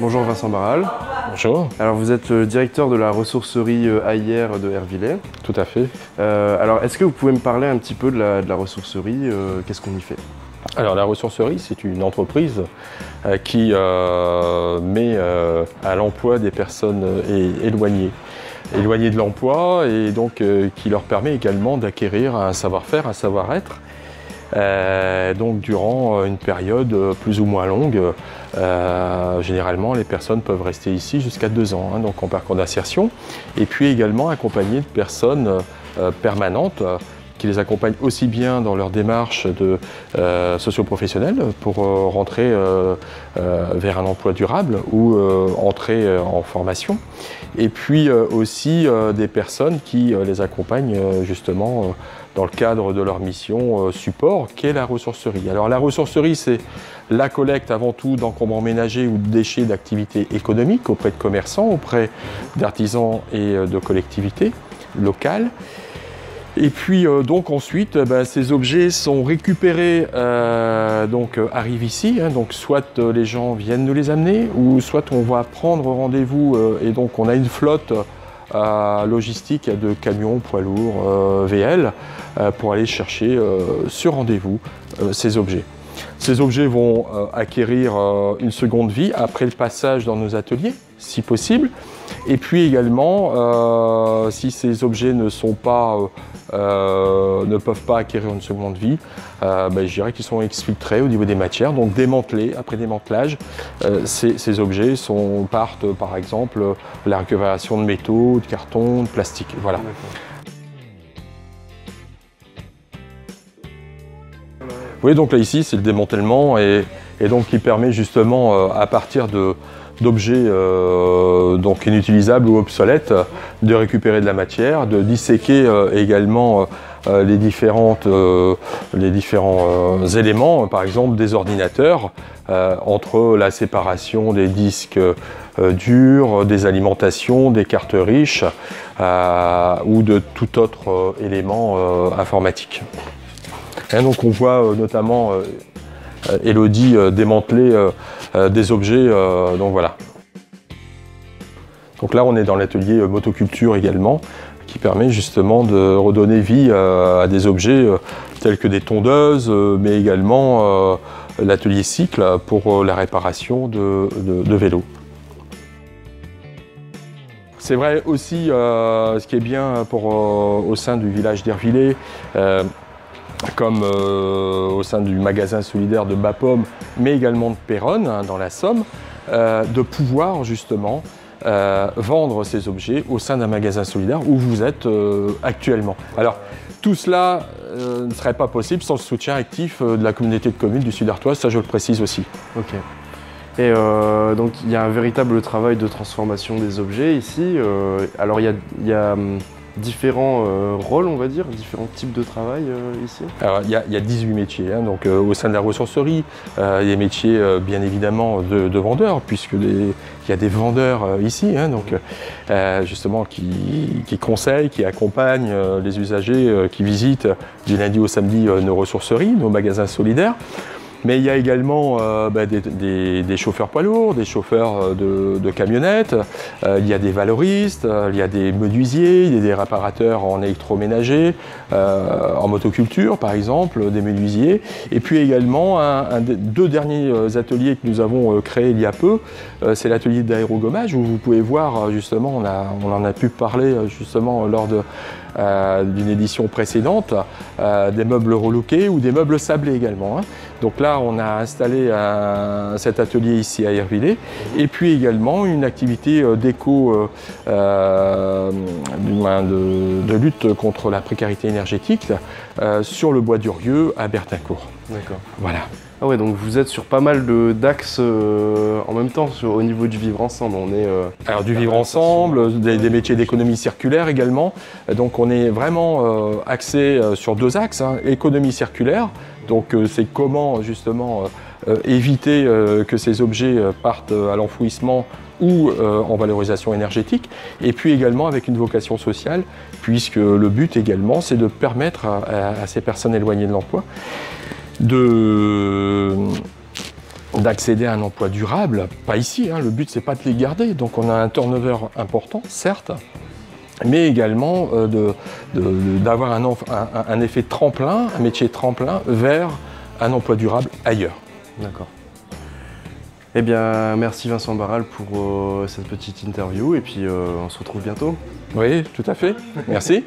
Bonjour Vincent Barral. Bonjour. Alors vous êtes directeur de la ressourcerie AIR de Hervillers. Tout à fait. Alors est-ce que vous pouvez me parler un petit peu de la ressourcerie, qu'est-ce qu'on y fait? Alors la ressourcerie, c'est une entreprise qui met à l'emploi des personnes éloignées de l'emploi et donc qui leur permet également d'acquérir un savoir-faire, un savoir-être. Donc durant une période plus ou moins longue, généralement les personnes peuvent rester ici jusqu'à 2 ans, donc en parcours d'insertion, et puis également accompagnées de personnes permanentes qui les accompagnent aussi bien dans leur démarche socio-professionnelle pour rentrer vers un emploi durable ou entrer en formation, et puis aussi des personnes qui les accompagnent justement dans le cadre de leur mission support, qu'est la ressourcerie. Alors la ressourcerie, c'est la collecte avant tout d'encombrants ménagers ou de déchets d'activités économiques auprès de commerçants, auprès d'artisans et de collectivités locales. Et puis donc ensuite, ces objets sont récupérés, arrivent ici, donc soit les gens viennent nous les amener, ou soit on va prendre rendez-vous et donc on a une flotte logistique de camions, poids lourds, VL, pour aller chercher sur rendez-vous ces objets. Ces objets vont acquérir une seconde vie après le passage dans nos ateliers, si possible. Et puis également, si ces objets ne peuvent pas acquérir une seconde vie, je dirais qu'ils sont exfiltrés au niveau des matières, donc démantelés. Après démantelage, ces objets partent par exemple de la récupération de métaux, de carton, de plastique. Voilà. Oui, donc là ici c'est le démantèlement et donc qui permet justement à partir d'objets inutilisables ou obsolètes de récupérer de la matière, de disséquer également les différents éléments, par exemple des ordinateurs, entre la séparation des disques durs, des alimentations, des cartes riches ou de tout autre élément informatique. Et donc on voit notamment Elodie démanteler des objets, donc voilà. Donc là on est dans l'atelier motoculture également, qui permet justement de redonner vie à des objets tels que des tondeuses, mais également l'atelier cycle pour la réparation de vélos. C'est vrai aussi, ce qui est bien au sein du village d'Hervillers, comme au sein du magasin solidaire de Bapaume, mais également de Péronne, dans la Somme, de pouvoir justement vendre ces objets au sein d'un magasin solidaire où vous êtes actuellement. Alors, tout cela ne serait pas possible sans le soutien actif de la communauté de communes du Sud-Artois, ça je le précise aussi. Ok. Et donc il y a un véritable travail de transformation des objets ici. Alors il y a différents rôles, on va dire, différents types de travail ici? Alors, il y a 18 métiers, donc au sein de la ressourcerie, il y a des métiers bien évidemment de vendeurs, puisqu'il y a des vendeurs ici, justement qui conseillent, qui accompagnent les usagers qui visitent du lundi au samedi nos ressourceries, nos magasins solidaires. Mais il y a également des chauffeurs poids lourds, des chauffeurs de camionnettes, il y a des valoristes, il y a des menuisiers, il y a des réparateurs en électroménager, en motoculture par exemple, des menuisiers. Et puis également deux derniers ateliers que nous avons créés il y a peu, c'est l'atelier d'aérogommage où vous pouvez voir justement, on en a pu parler justement lors d'une édition précédente, des meubles relookés ou des meubles sablés également. Donc là, on a installé cet atelier ici à Hervillers, et puis également une activité d'éco, de lutte contre la précarité énergétique sur le bois d'Urieux à Bertincourt. D'accord. Voilà. Ah ouais, donc vous êtes sur pas mal d'axes en même temps au niveau du vivre ensemble. Alors du vivre ensemble, des métiers d'économie circulaire également. Donc on est vraiment axé sur deux axes, économie circulaire, Donc c'est comment justement éviter que ces objets partent à l'enfouissement ou en valorisation énergétique, et puis également avec une vocation sociale, puisque le but également c'est de permettre à ces personnes éloignées de l'emploi d'accéder à un emploi durable. Pas ici, hein, le but c'est pas de les garder, donc on a un turnover important, certes, mais également d'avoir un effet tremplin, un métier tremplin vers un emploi durable ailleurs. D'accord. Eh bien, merci Vincent Barral pour cette petite interview et puis on se retrouve bientôt. Oui, tout à fait. Merci.